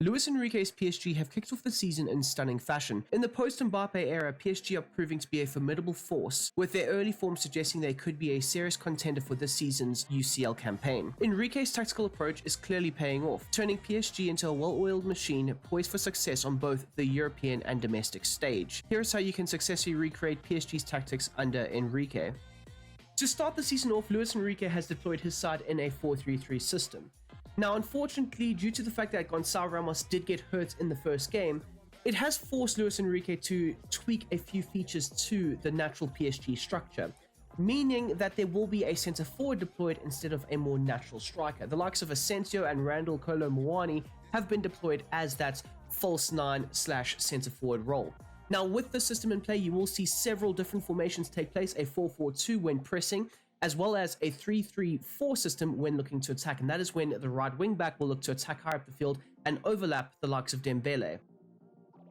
Luis Enrique's PSG have kicked off the season in stunning fashion. In the post-Mbappe era, PSG are proving to be a formidable force, with their early form suggesting they could be a serious contender for this season's UCL campaign. Enrique's tactical approach is clearly paying off, turning PSG into a well-oiled machine poised for success on both the European and domestic stage. Here's how you can successfully recreate PSG's tactics under Enrique. To start the season off, Luis Enrique has deployed his side in a 4-3-3 system. Now, unfortunately, due to the fact that Gonçalo Ramos did get hurt in the first game, it has forced Luis Enrique to tweak a few features to the natural PSG structure, meaning that there will be a centre forward deployed instead of a more natural striker. The likes of Asensio and Randall Kolo Muani have been deployed as that false 9/centre forward role. Now, with the system in play, you will see several different formations take place, a 4-4-2 when pressing, as well as a 3-3-4 system when looking to attack, and that is when the right wing back will look to attack higher up the field and overlap the likes of Dembele.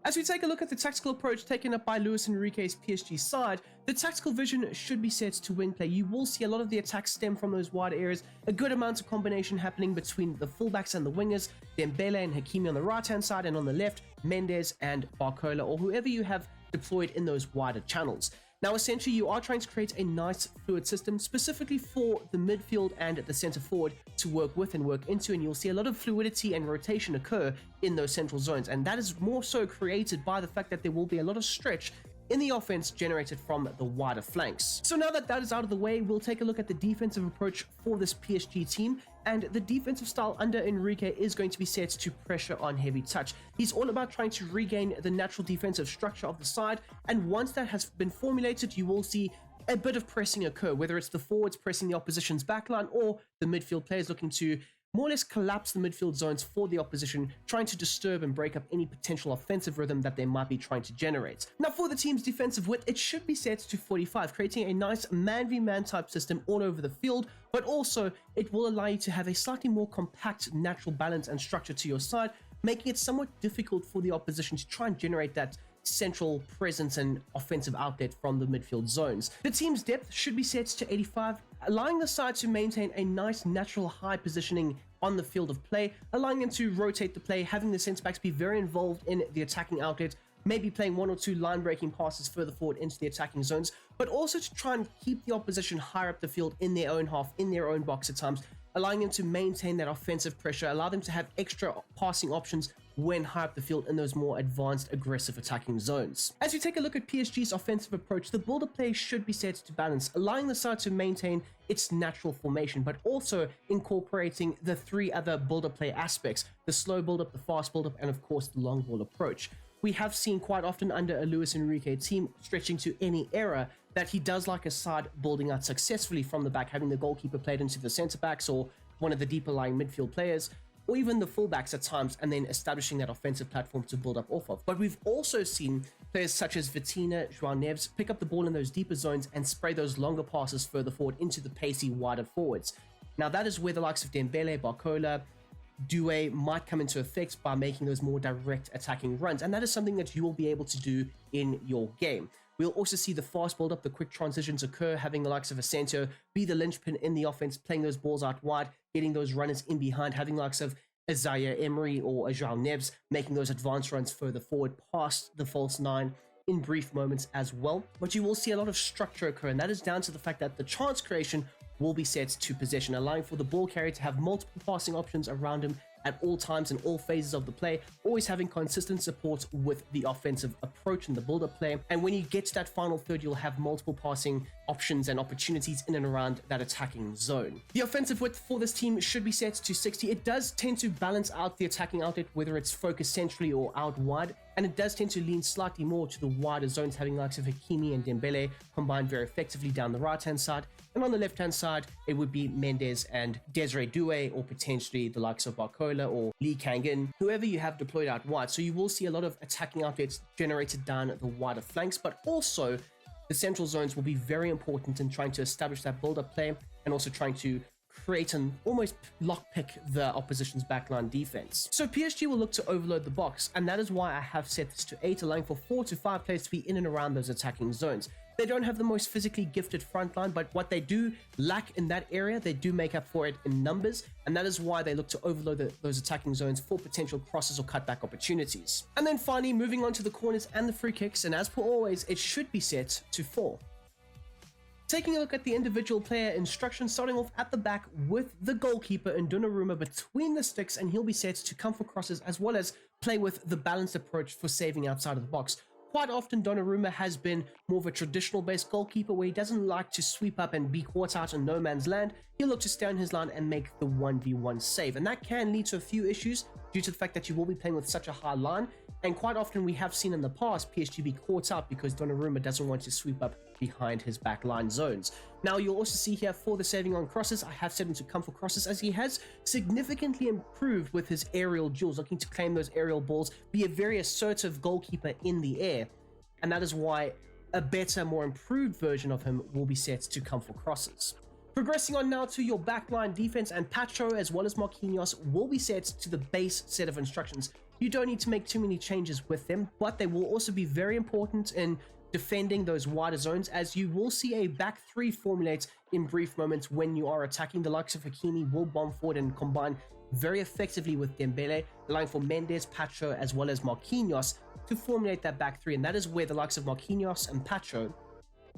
As we take a look at the tactical approach taken up by Luis Enrique's PSG side, the tactical vision should be set to wing play. You will see a lot of the attacks stem from those wide areas, a good amount of combination happening between the fullbacks and the wingers, Dembele and Hakimi on the right-hand side, and on the left, Mendes and Barcola, or whoever you have deployed in those wider channels. Now, essentially, you are trying to create a nice fluid system specifically for the midfield and the center forward to work with and work into, and you'll see a lot of fluidity and rotation occur in those central zones, and that is more so created by the fact that there will be a lot of stretch in the offense generated from the wider flanks. So now that that is out of the way, we'll take a look at the defensive approach for this PSG team, and the defensive style under Enrique is going to be set to pressure on heavy touch. He's all about trying to regain the natural defensive structure of the side, and once that has been formulated, you will see a bit of pressing occur, whether it's the forwards pressing the opposition's backline or the midfield players looking to more or less collapse the midfield zones for the opposition, trying to disturb and break up any potential offensive rhythm that they might be trying to generate. Now, for the team's defensive width, it should be set to 45, creating a nice man-v-man type system all over the field, but also it will allow you to have a slightly more compact natural balance and structure to your side, making it somewhat difficult for the opposition to try and generate that central presence and offensive outlet from the midfield zones. The team's depth should be set to 85, allowing the side to maintain a nice natural high positioning on the field of play, allowing them to rotate the play, having the centre backs be very involved in the attacking outlet, maybe playing one or two line breaking passes further forward into the attacking zones, but also to try and keep the opposition higher up the field in their own half, in their own box at times, allowing them to maintain that offensive pressure, allow them to have extra passing options when high up the field in those more advanced aggressive attacking zones. As we take a look at PSG's offensive approach, the build-up play should be set to balance, allowing the side to maintain its natural formation, but also incorporating the three other build-up play aspects: the slow build-up, the fast build-up, and of course the long ball approach. We have seen quite often under a Luis Enrique team stretching to any era that he does like a side building out successfully from the back, having the goalkeeper played into the centre backs or one of the deeper lying midfield players, or even the fullbacks at times, and then establishing that offensive platform to build up off of. But we've also seen players such as Vitinha, João Neves pick up the ball in those deeper zones and spray those longer passes further forward into the pacey wider forwards. Now that is where the likes of Dembele, Barcola, Doué might come into effect by making those more direct attacking runs, and that is something that you will be able to do in your game. We'll also see the fast build-up, the quick transitions occur, having the likes of Asensio be the linchpin in the offense, playing those balls out wide, getting those runners in behind, having the likes of Isaiah Emery or João Neves making those advanced runs further forward past the false 9 in brief moments as well. But you will see a lot of structure occur, and that is down to the fact that the chance creation will be set to possession, allowing for the ball carrier to have multiple passing options around him at all times in all phases of the play, always having consistent support with the offensive approach and the build-up play. And when you get to that final third, you'll have multiple passing options and opportunities in and around that attacking zone. The offensive width for this team should be set to 60. It does tend to balance out the attacking outlet, whether it's focused centrally or out wide, and it does tend to lean slightly more to the wider zones, having the likes of Hakimi and Dembele combined very effectively down the right-hand side. And on the left-hand side, it would be Mendes and Desiree Doué, or potentially the likes of Barcola or Lee Kang-in, whoever you have deployed out wide. So you will see a lot of attacking outlets generated down the wider flanks, but also the central zones will be very important in trying to establish that build-up play and also trying to create and almost lockpick the opposition's backline defense. So PSG will look to overload the box, and that is why I have set this to 8, allowing for 4 to 5 players to be in and around those attacking zones. They don't have the most physically gifted front line, but what they do lack in that area, they do make up for it in numbers, and that is why they look to overload those attacking zones for potential crosses or cutback opportunities. And then finally, moving on to the corners and the free kicks, and as per always, it should be set to 4. Taking a look at the individual player instructions, starting off at the back with the goalkeeper and Donnarumma between the sticks, and he'll be set to come for crosses as well as play with the balanced approach for saving outside of the box. Quite often, Donnarumma has been more of a traditional-based goalkeeper where he doesn't like to sweep up and be caught out in no man's land. He'll look to stay on his line and make the 1v1 save, and that can lead to a few issues due to the fact that you will be playing with such a high line. And quite often we have seen in the past PSG be caught out because Donnarumma doesn't want to sweep up behind his backline zones. Now you'll also see here for the saving on crosses, I have set him to come for crosses as he has significantly improved with his aerial duels, looking to claim those aerial balls, be a very assertive goalkeeper in the air. And that is why a better, more improved version of him will be set to come for crosses. Progressing on now to your backline defense, and Pacho as well as Marquinhos will be set to the base set of instructions. You don't need to make too many changes with them, but they will also be very important in defending those wider zones, as you will see a back 3 formulate in brief moments when you are attacking. The likes of Hakimi will bomb forward and combine very effectively with Dembele, allowing for Mendes, Pacho as well as Marquinhos to formulate that back 3, and that is where the likes of Marquinhos and Pacho,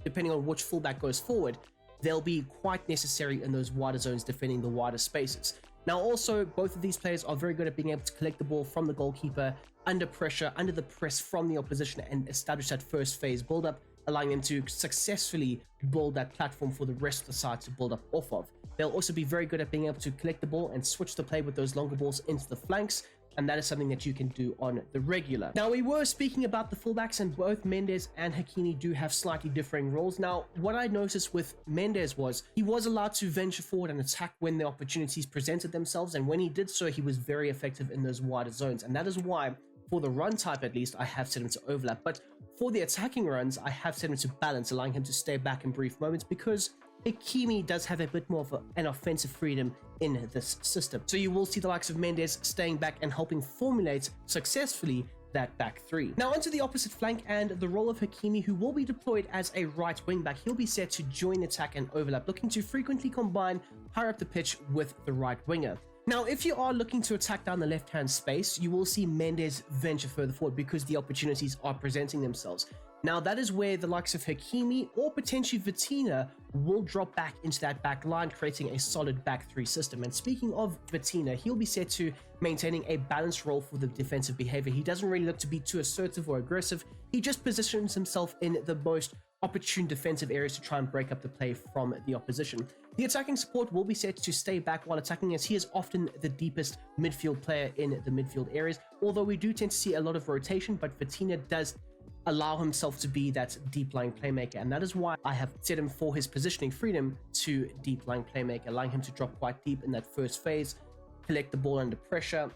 depending on which fullback goes forward, they'll be quite necessary in those wider zones defending the wider spaces. Now also, both of these players are very good at being able to collect the ball from the goalkeeper under pressure, under the press from the opposition, and establish that first phase build-up, allowing them to successfully build that platform for the rest of the side to build up off of. They'll also be very good at being able to collect the ball and switch the play with those longer balls into the flanks, and that is something that you can do on the regular. Now, we were speaking about the fullbacks, and both Mendes and Hakimi do have slightly differing roles. Now, what I noticed with Mendes was he was allowed to venture forward and attack when the opportunities presented themselves, and when he did so, he was very effective in those wider zones, and that is why, for the run type at least, I have set him to overlap. But for the attacking runs, I have set him to balance, allowing him to stay back in brief moments, because Hakimi does have a bit more of an offensive freedom in this system. So you will see the likes of Mendes staying back and helping formulate successfully that back 3. Now onto the opposite flank and the role of Hakimi, who will be deployed as a right wing back. He'll be set to join attack and overlap, looking to frequently combine higher up the pitch with the right winger. Now, if you are looking to attack down the left-hand space, you will see Mendes venture further forward because the opportunities are presenting themselves. Now, that is where the likes of Hakimi or potentially Vitinha will drop back into that back line, creating a solid back 3 system. And speaking of Vitinha, he'll be set to maintaining a balanced role for the defensive behavior. He doesn't really look to be too assertive or aggressive. He just positions himself in the most opportune defensive areas to try and break up the play from the opposition. The attacking support will be set to stay back while attacking, as he is often the deepest midfield player in the midfield areas, although we do tend to see a lot of rotation, but Vitinha does allow himself to be that deep lying playmaker, and that is why I have set him for his positioning freedom to deep lying playmaker, allowing him to drop quite deep in that first phase, collect the ball under pressure,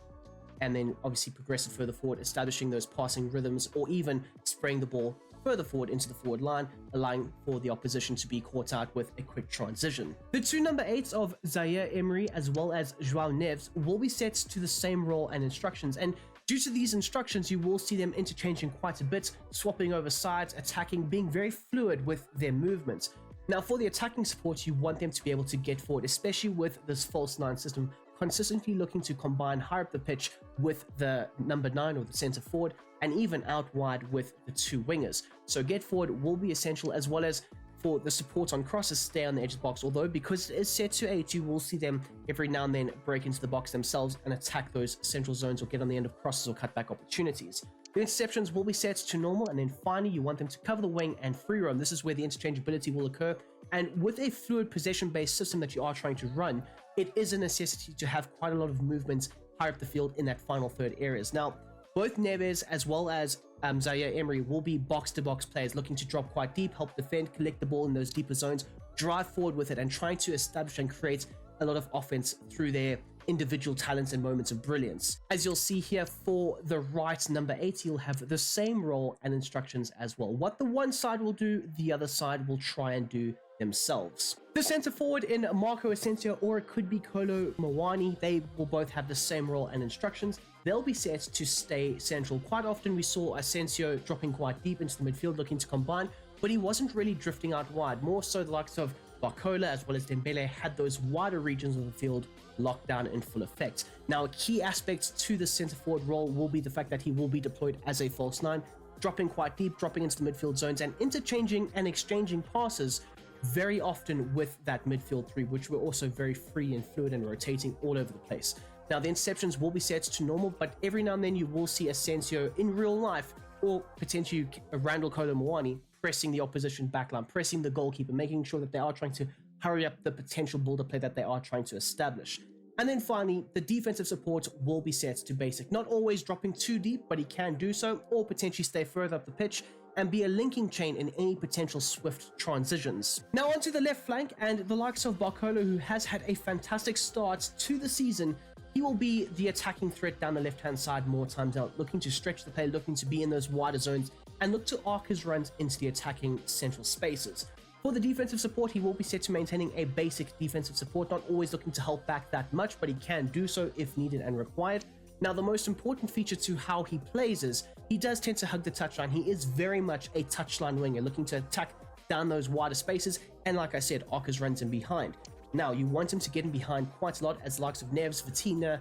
and then obviously progress it further forward, establishing those passing rhythms, or even spraying the ball further forward into the forward line, allowing for the opposition to be caught out with a quick transition. The two number 8s of Zaire Emery as well as Joao Neves will be set to the same role and instructions, and due to these instructions, you will see them interchanging quite a bit, swapping over sides, attacking, being very fluid with their movements. Now, for the attacking support, you want them to be able to get forward, especially with this false 9 system, consistently looking to combine higher up the pitch with the number 9 or the center forward, and even out wide with the 2 wingers. So get forward will be essential, as well as for the support on crosses, stay on the edge of the box, although because it is set to 8, you will see them every now and then break into the box themselves and attack those central zones or get on the end of crosses or cutback opportunities. The interceptions will be set to normal, and then finally you want them to cover the wing and free roam. This is where the interchangeability will occur, and with a fluid possession-based system that you are trying to run, it is a necessity to have quite a lot of movement higher up the field in that final third areas. Now, both Neves as well as Zaire Emery will be box-to-box players looking to drop quite deep, help defend, collect the ball in those deeper zones, drive forward with it, and trying to establish and create a lot of offense through their individual talents and moments of brilliance. As you'll see here, for the right number 8, you'll have the same role and instructions as well. What the one side will do, the other side will try and do themselves. The center forward in Marco Asensio, or it could be Kolo Muani, they will both have the same role and instructions. They'll be set to stay central. Quite often we saw Asensio dropping quite deep into the midfield looking to combine but he wasn't really drifting out wide. More so the likes of Barcola as well as Dembele had those wider regions of the field locked down in full effect. Now, a key aspect to the centre forward role will be the fact that he will be deployed as a false nine, dropping quite deep, dropping into the midfield zones and interchanging and exchanging passes very often with that midfield three, which were also very free and fluid and rotating all over the place. Now, the interceptions will be set to normal, but every now and then you will see Asensio in real life, or potentially Randall Kolo Muani, pressing the opposition backline, pressing the goalkeeper, making sure that they are trying to hurry up the potential build-up play that they are trying to establish. And then finally, the defensive support will be set to basic, not always dropping too deep, but he can do so, or potentially stay further up the pitch and be a linking chain in any potential swift transitions. Now onto the left flank, and the likes of Barcola, who has had a fantastic start to the season. He will be the attacking threat down the left-hand side more times out, looking to stretch the play, looking to be in those wider zones, and look to arc his runs into the attacking central spaces. For the defensive support, he will be set to maintaining a basic defensive support, not always looking to help back that much, but he can do so if needed and required. Now, the most important feature to how he plays is he does tend to hug the touchline. He is very much a touchline winger, looking to attack down those wider spaces, and like I said, arc his runs in behind. Now, you want him to get in behind quite a lot, as the likes of Neves, Vitinha,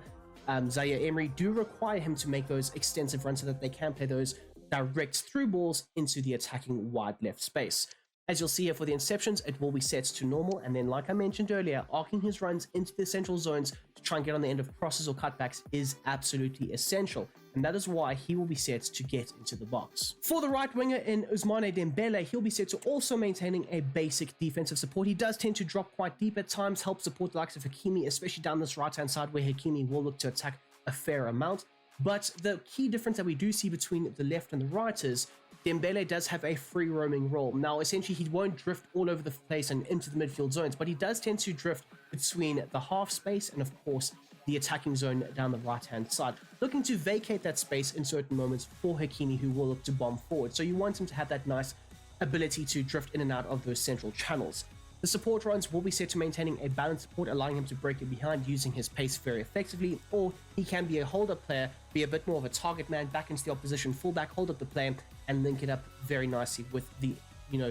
Zaire Emery do require him to make those extensive runs so that they can play those direct through balls into the attacking wide left space. As you'll see here for the interceptions, it will be set to normal, and then like I mentioned earlier, arcing his runs into the central zones to try and get on the end of crosses or cutbacks is absolutely essential, and that is why he will be set to get into the box. For the right winger in Ousmane Dembele, he'll be set to also maintaining a basic defensive support. He does tend to drop quite deep at times, help support the likes of Hakimi, especially down this right-hand side where Hakimi will look to attack a fair amount. But the key difference that we do see between the left and the right is Dembele does have a free roaming role. Now, essentially, he won't drift all over the place and into the midfield zones, but he does tend to drift between the half space and, of course, the attacking zone down the right-hand side, looking to vacate that space in certain moments for Hakimi, who will look to bomb forward. So you want him to have that nice ability to drift in and out of those central channels. The support runs will be set to maintaining a balanced support, allowing him to break it behind using his pace very effectively, or he can be a hold-up player, be a bit more of a target man back into the opposition fullback, hold up the play, and link it up very nicely with the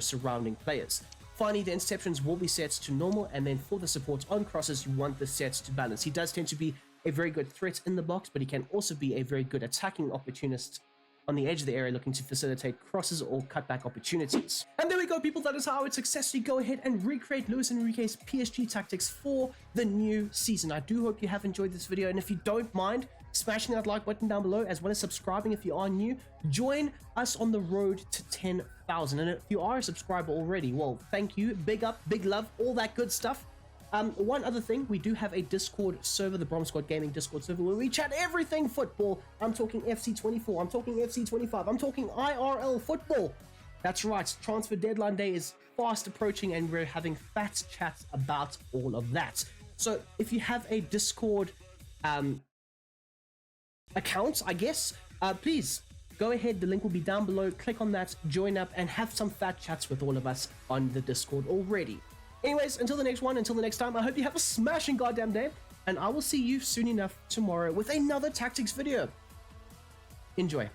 surrounding players. Finally, the interceptions will be set to normal, and then for the support on crosses, you want the sets to balance. He does tend to be a very good threat in the box, but he can also be a very good attacking opportunist on the edge of the area, looking to facilitate crosses or cutback opportunities. And there we go, people. That is how I would successfully go ahead and recreate Luis Enrique's PSG tactics for the new season. I do hope you have enjoyed this video, and if you don't mind smashing that like button down below, as well as subscribing if you are new, join us on the road to 10,000. And if you are a subscriber already, well, thank you, big up, big love, all that good stuff. One other thing, we do have a Discord server, the Brom Squad Gaming Discord server, where we chat everything football. I'm talking FC24, I'm talking FC25, I'm talking IRL football. That's right, transfer deadline day is fast approaching, and we're having fat chats about all of that. So if you have a Discord account, I guess, please go ahead, the link will be down below, click on that, join up, and have some fat chats with all of us on the Discord already. Anyways, until the next one, until the next time, I hope you have a smashing goddamn day, and I will see you soon enough tomorrow with another tactics video. Enjoy.